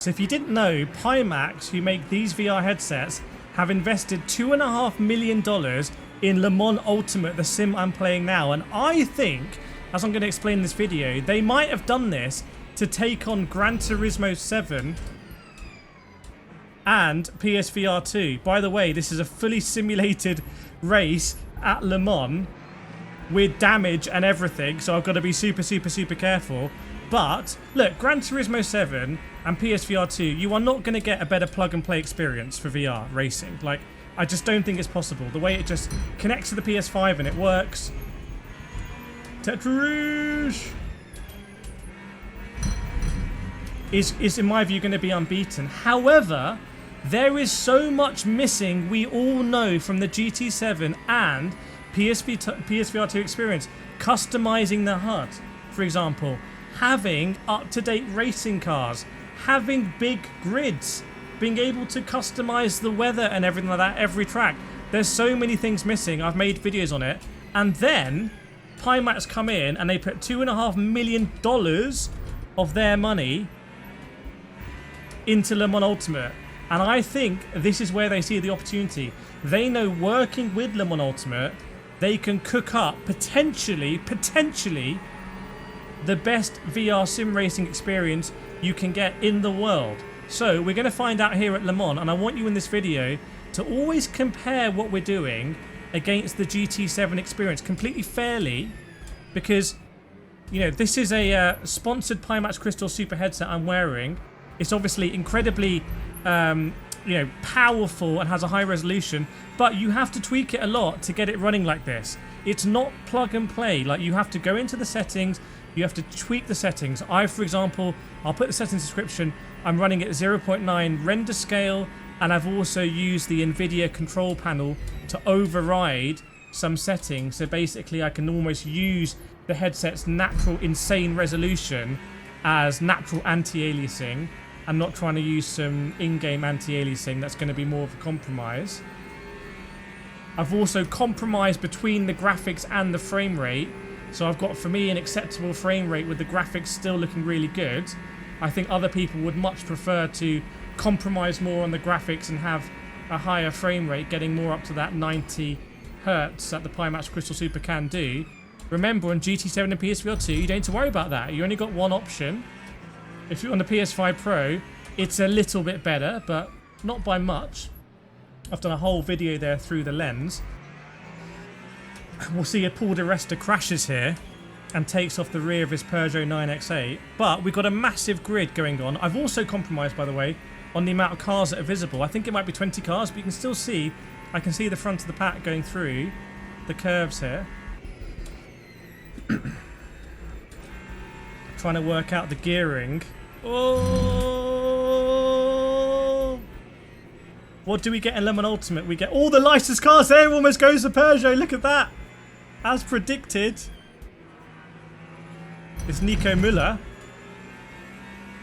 So if you didn't know, Pimax, who make these VR headsets, have invested $2.5 million in Le Mans Ultimate, the sim I'm playing now. And I think, as I'm going to explain in this video, they might have done this to take on Gran Turismo 7 and PSVR2. By the way, this is a fully simulated race at Le Mans with damage and everything, so I've got to be super careful. But look, Gran Turismo 7 and PSVR2, you are not going to get a better plug-and-play experience for VR racing. Like, I just don't think it's possible. The way it just connects to the PS5 and it works. Tetrouche is in my view going to be unbeaten. However, there is so much missing, we all know, from the GT7 and PSVR2 experience. Customizing the HUD, for example, having up-to-date racing cars, having big grids, being able to customize the weather and everything like that, every track. There's so many things missing. I've made videos on it. And then Pimax come in and they put $2.5 million of their money into Le Mans Ultimate. And I think this is where they see the opportunity. They know working with Le Mans Ultimate, they can cook up potentially the best VR sim racing experience you can get in the world. So we're going to find out here at Le Mans, and I want you in this video to always compare what we're doing against the GT7 experience completely fairly, because, you know, this is a sponsored Pimax Crystal Super headset I'm wearing. It's obviously incredibly powerful and has a high resolution, but you have to tweak it a lot to get it running like this. It's not plug and play. Like, you have to go into the settings, you have to tweak the settings. For example, I'll put the settings description. I'm running at 0.9 render scale, and I've also used the NVIDIA control panel to override some settings. So basically I can almost use the headset's natural insane resolution as natural anti-aliasing. I'm not trying to use some in-game anti-aliasing. That's going to be more of a compromise. I've also compromised between the graphics and the frame rate. So I've got, for me, an acceptable frame rate with the graphics still looking really good. I think other people would much prefer to compromise more on the graphics and have a higher frame rate, getting more up to that 90 Hertz that the Pimax Crystal Super can do. Remember, on GT7 and PSVR2, you don't need to worry about that. You only got one option. If you're on the PS5 Pro, it's a little bit better, but not by much. I've done a whole video there through the lens. We'll see if Paul di Resta crashes here and takes off the rear of his Peugeot 9X8. But we've got a massive grid going on. I've also compromised, by the way, on the amount of cars that are visible. I think it might be 20 cars, but you can still see, I can see the front of the pack going through the curves here. Trying to work out the gearing. Oh! What do we get in Le Mans Ultimate? We get all the licensed cars there. Almost goes to Peugeot. Look at that. As predicted. It's Nico Müller,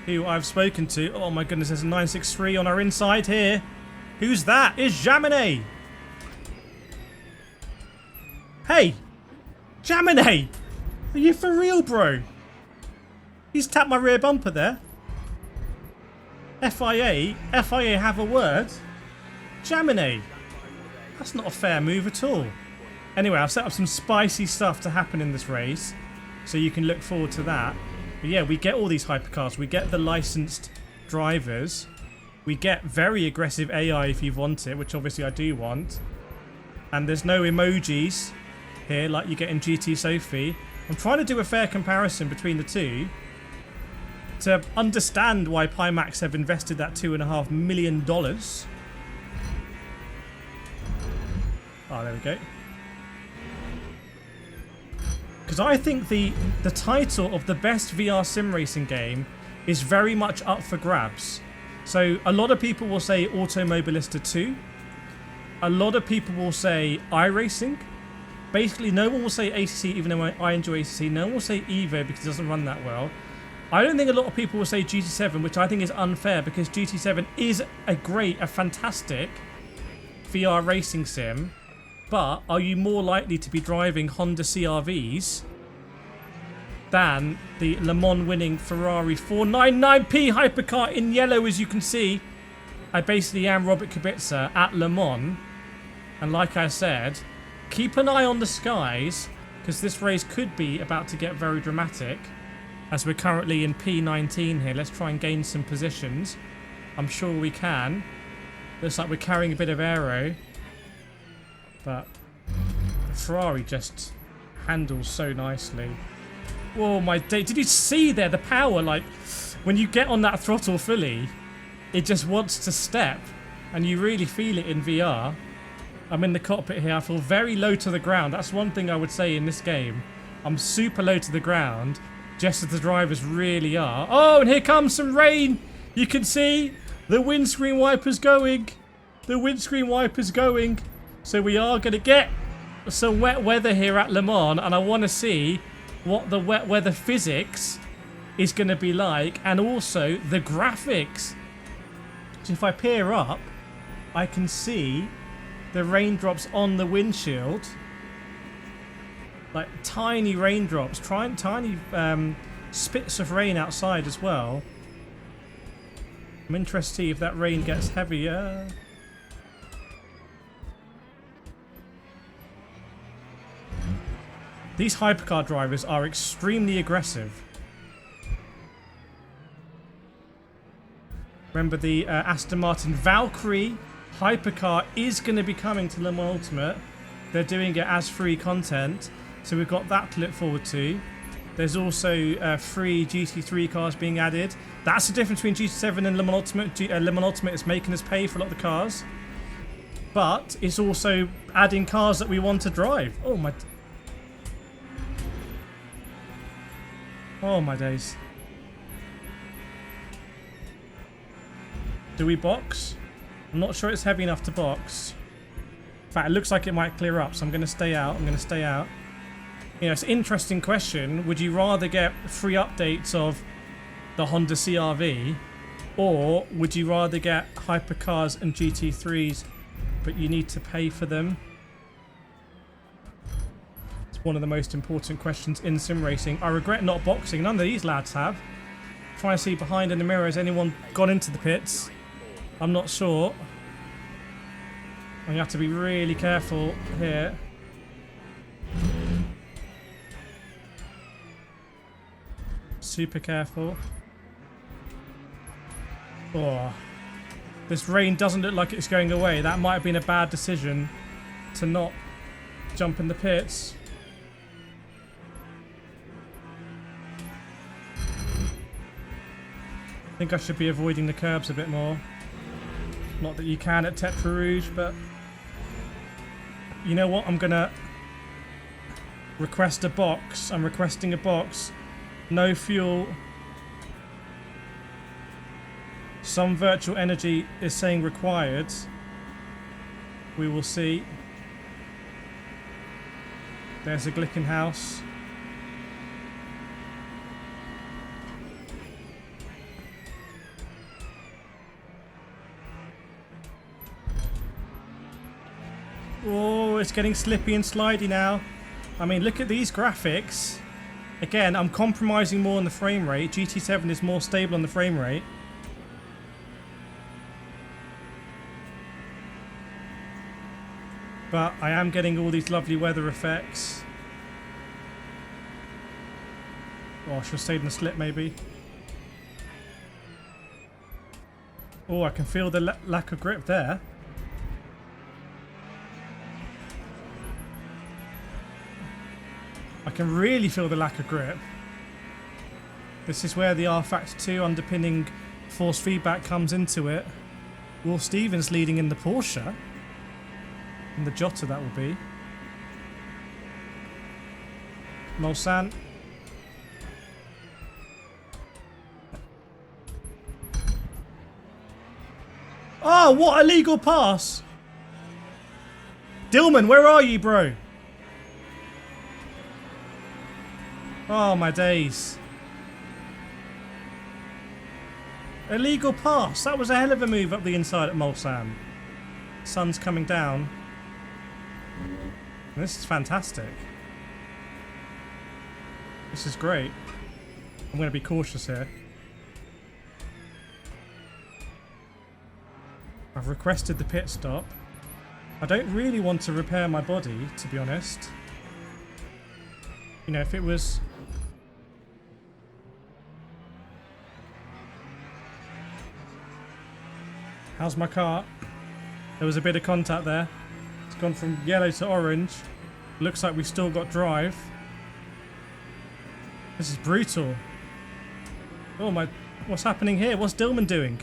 who I've spoken to. Oh my goodness, there's a 963 on our inside here. Who's that? It's Jaminet. Hey! Jaminet! Are you for real, bro? He's tapped my rear bumper there. FIA have a word. Jaminet. That's not a fair move at all. Anyway, I've set up some spicy stuff to happen in this race, so you can look forward to that. But yeah, we get all these hypercars. We get the licensed drivers. We get very aggressive AI if you want it, which obviously I do want. And there's no emojis here like you get in GT Sophie. I'm trying to do a fair comparison between the two to understand why Pimax have invested that $2.5 million. Oh, there we go. Because I think the title of the best VR sim racing game is very much up for grabs. So a lot of people will say Automobilista 2. A lot of people will say iRacing. Basically, no one will say ACC, even though I enjoy ACC. No one will say Evo because it doesn't run that well. I don't think a lot of people will say GT7, which I think is unfair because GT7 is a fantastic VR racing sim. But are you more likely to be driving Honda CR-Vs than the Le Mans winning Ferrari 499P hypercar in yellow, as you can see. I basically am Robert Kubica at Le Mans. And like I said, keep an eye on the skies, because this race could be about to get very dramatic. As we're currently in P19 here, let's try and gain some positions. I'm sure we can. Looks like we're carrying a bit of aero. But Ferrari just handles so nicely. Oh my day. Did you see there the power? Like, when you get on that throttle fully, it just wants to step. And you really feel it in VR. I'm in the cockpit here. I feel very low to the ground. That's one thing I would say in this game. I'm super low to the ground, just as the drivers really are. Oh, and here comes some rain. You can see the windscreen wipers going. The windscreen wipers going. So we are going to get some wet weather here at Le Mans. And I want to see what the wet weather physics is going to be like. And also the graphics. So if I peer up, I can see the raindrops on the windshield, like tiny raindrops, tiny spits of rain outside as well. I'm interested to see if that rain gets heavier. These hypercar drivers are extremely aggressive. Remember the Aston Martin Valkyrie hypercar is going to be coming to Le Mans Ultimate. They're doing it as free content, so we've got that to look forward to. There's also free GT3 cars being added. That's the difference between GT7 and Le Mans Ultimate. Le Mans Ultimate is making us pay for a lot of the cars, but it's also adding cars that we want to drive. Oh my days. Do we box? I'm not sure it's heavy enough to box. In fact, it looks like it might clear up, so I'm going to stay out. You know, it's an interesting question. Would you rather get free updates of the Honda CR-V, or would you rather get hypercars and GT3s, but you need to pay for them? It's one of the most important questions in sim racing. I regret not boxing. None of these lads have. Trying to see behind in the mirror. Has anyone gone into the pits? I'm not sure. You have to be really careful here. Super careful. Oh, this rain doesn't look like it's going away. That might have been a bad decision to not jump in the pits. I think I should be avoiding the curbs a bit more. Not that you can at Tete Rouge, but you know what? I'm gonna request a box. I'm requesting a box. No fuel. Some virtual energy is saying required. We will see. There's a Glickenhaus. Oh, it's getting slippy and slidey now. I mean, look at these graphics. Again, I'm compromising more on the frame rate. GT7 is more stable on the frame rate. But I am getting all these lovely weather effects. Oh, I should have stayed in the slip maybe. Oh, I can feel the lack of grip there. I can really feel the lack of grip. This is where the R Factor 2 underpinning force feedback comes into it. Will Stevens leading in the Porsche. And the Jota that will be. Mulsanne. Oh, what a legal pass! Dillman, where are you, bro? Oh, my days. Illegal pass. That was a hell of a move up the inside at Mulsanne. Sun's coming down. This is fantastic. This is great. I'm going to be cautious here. I've requested the pit stop. I don't really want to repair my body, to be honest. You know, if it was... How's my car? There was a bit of contact there. It's gone from yellow to orange. Looks like we've still got drive. This is brutal. Oh my... What's happening here? What's Dillman doing?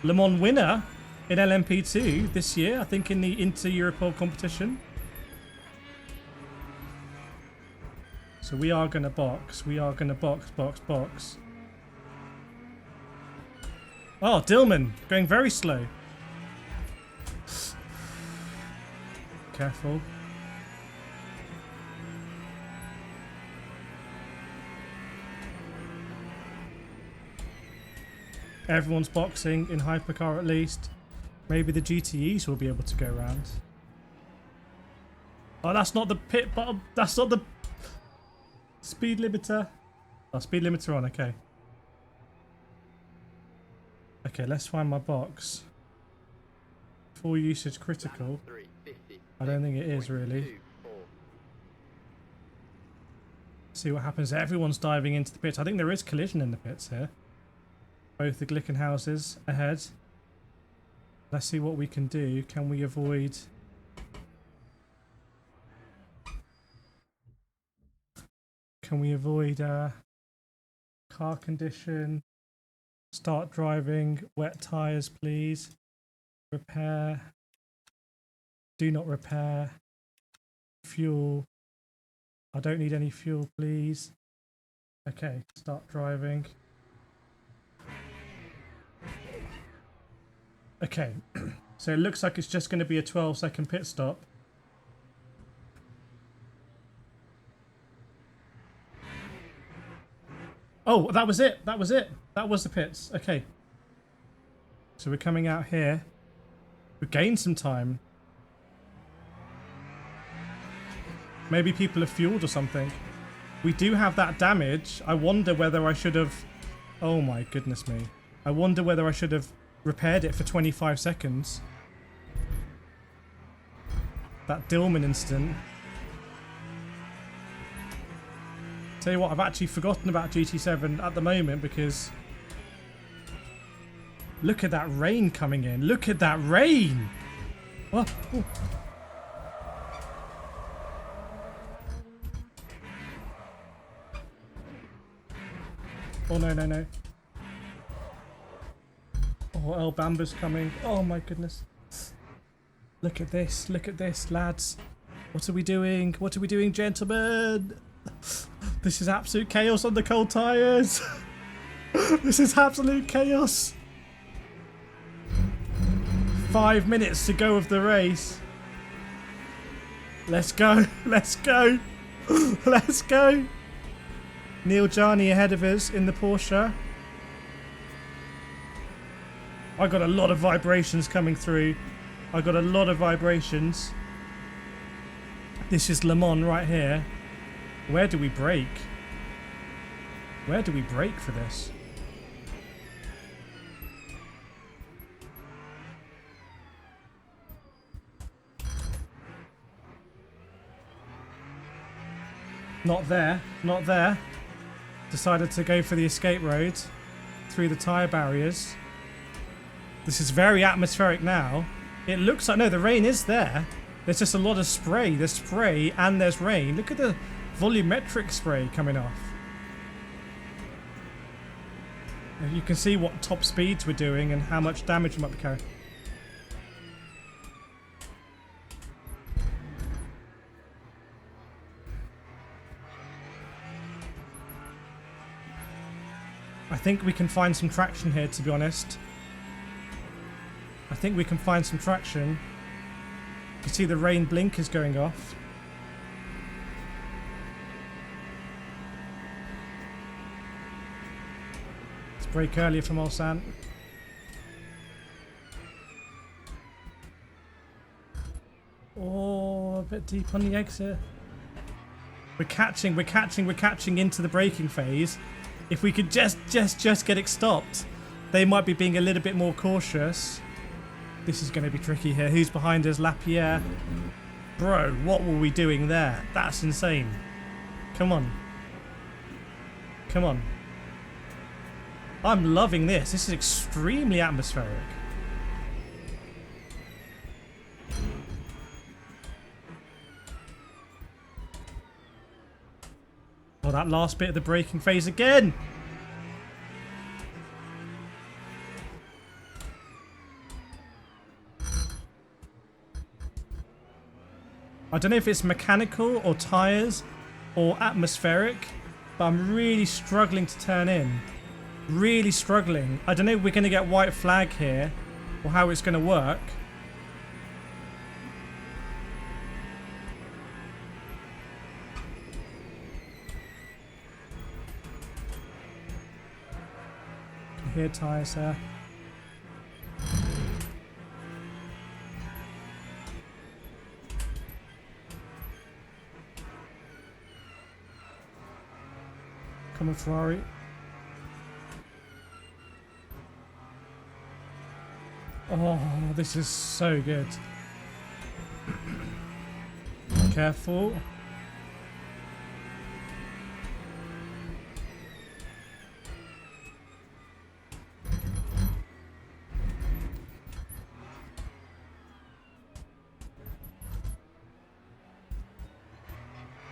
Le Mans winner in LMP2 this year, I think in the Inter-Europol competition. So we are going to box. We are going to box. Oh, Dillman going very slow. Careful. Everyone's boxing in hypercar at least. Maybe the GTEs will be able to go around. Oh, that's not the pit bottom. That's not the speed limiter. Oh, speed limiter on. Okay. Okay, let's find my box. Full usage critical. I don't think it is really. See what happens. Everyone's diving into the pits. I think there is collision in the pits here. Both the Glickenhauses ahead. Let's see what we can do. Can we avoid... Can we avoid car condition? Start driving. Wet tyres, please. Repair. Do not repair. Fuel. I don't need any fuel, please. Okay, start driving. Okay, so it looks like it's just going to be a 12-second pit stop. Oh, that was it. That was it. That was the pits. Okay. So we're coming out here. We gained some time. Maybe people have fueled or something. We do have that damage. I wonder whether I should have... Oh my goodness me. I wonder whether I should have repaired it for 25 seconds. That Dillman incident. Tell you what, I've actually forgotten about GT7 at the moment because... Look at that rain coming in. Look at that rain! Oh, oh. Oh no, no, no. Oh, El Bamba's coming. Oh my goodness. Look at this, lads. What are we doing? What are we doing, gentlemen? This is absolute chaos on the cold tyres. This is absolute chaos. 5 minutes to go of the race. Let's go. Let's go. Let's go. Neil Jarni ahead of us in the Porsche. I got a lot of vibrations coming through. I got a lot of vibrations. This is Le Mans right here. Where do we brake? Where do we brake for this? Not there. Not there. Decided to go for the escape road through the tyre barriers. This is very atmospheric now. It looks like... No, the rain is there. There's just a lot of spray. There's spray and there's rain. Look at the volumetric spray coming off. You can see what top speeds we're doing and how much damage we might be carrying. I think we can find some traction here, to be honest. I think we can find some traction. You can see the rain blinkers going off. Let's brake earlier from Olsan. bit deep on the exit. We're catching into the braking phase. If we could just get it stopped, they might be being a little bit more cautious. This is going to be tricky here. Who's behind us? Lapierre. Bro, what were we doing there? That's insane. Come on. Come on. I'm loving this. This is extremely atmospheric. Oh, that last bit of the braking phase again. I don't know if it's mechanical or tyres or atmospheric, but I'm really struggling to turn in. Really struggling. I don't know if we're going to get white flag here or how it's going to work. Here, tyres there. Come on, Ferrari. Oh, this is so good. Careful.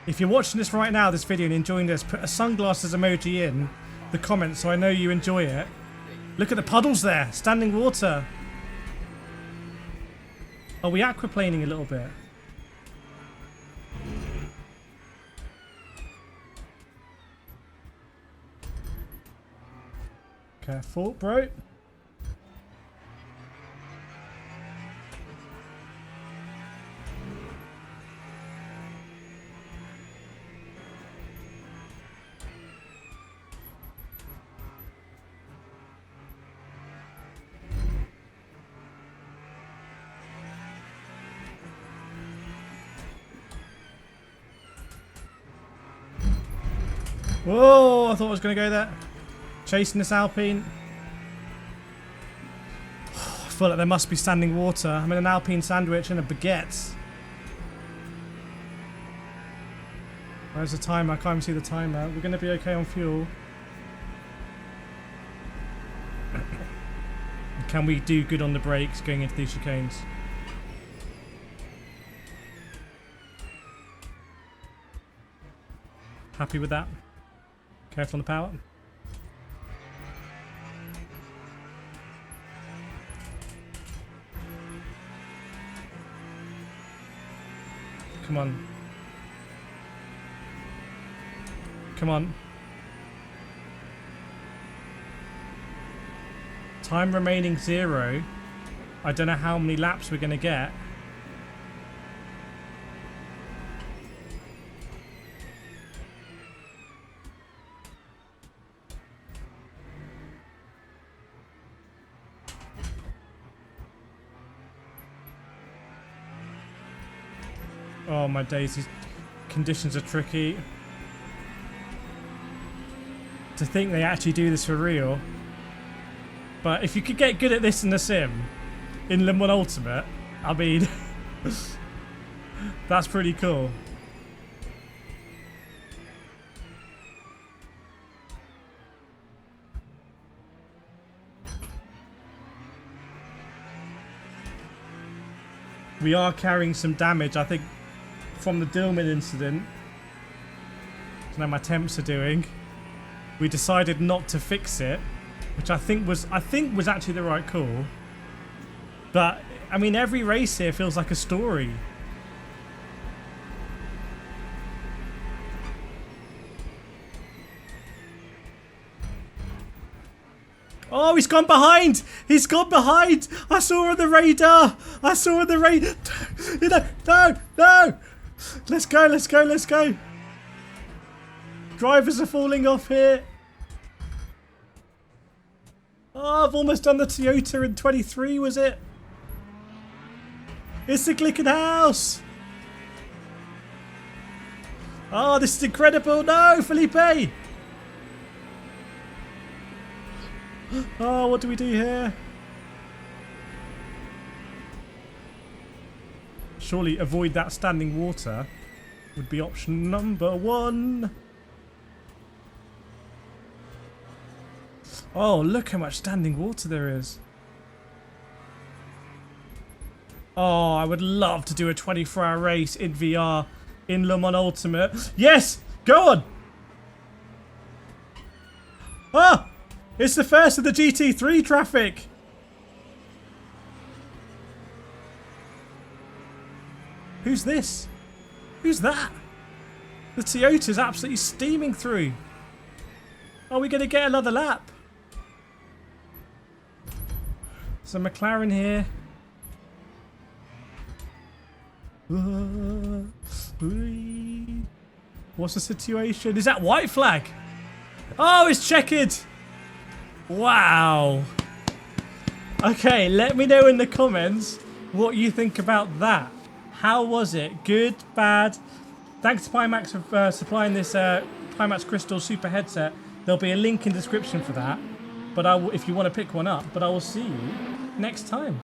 If you're watching this right now, this video, and enjoying this, put a sunglasses emoji in the comments so I know you enjoy it. Look at the puddles there, standing water. Are we aquaplaning a little bit? Careful, bro. Whoa, I thought I was going to go there. Chasing this Alpine. I feel like there must be standing water. I'm in an Alpine sandwich and a baguette. Where's the timer? I can't even see the timer. We're going to be okay on fuel. Can we do good on the brakes going into these chicanes? Happy with that? Careful on the power. Come on. Come on. Time remaining 0. I don't know how many laps we're going to get. Oh my days, these conditions are tricky. To think they actually do this for real. But if you could get good at this in the sim, in Le Mans Ultimate, I mean, that's pretty cool. We are carrying some damage, I think, from the Dillman incident. I don't know how my temps are doing. We decided not to fix it, which I think was actually the right call. But I mean, every race here feels like a story. Oh, he's gone behind! He's gone behind! I saw on the radar! I saw on the radar! No! No! Let's go, let's go, let's go! Drivers are falling off here. Oh, I've almost done the Toyota in 23, was it? It's the Glickenhaus! Oh, this is incredible. No, Felipe. Oh, what do we do here? Surely avoid that standing water would be option number 1. Oh, look how much standing water there is. Oh, I would love to do a 24-hour race in VR in Le Mans Ultimate. Yes! Go on! Ah! It's the first of the GT3 traffic! Who's this? Who's that? The Toyota's absolutely steaming through. Are we going to get another lap? There's a McLaren here. What's the situation? Is that white flag? Oh, it's checkered. Wow. Okay, let me know in the comments what you think about that. How was it? Good? Bad? Thanks to Pimax for supplying this Pimax Crystal Super headset. There'll be a link in the description for that. But if you want to pick one up. But I will see you next time.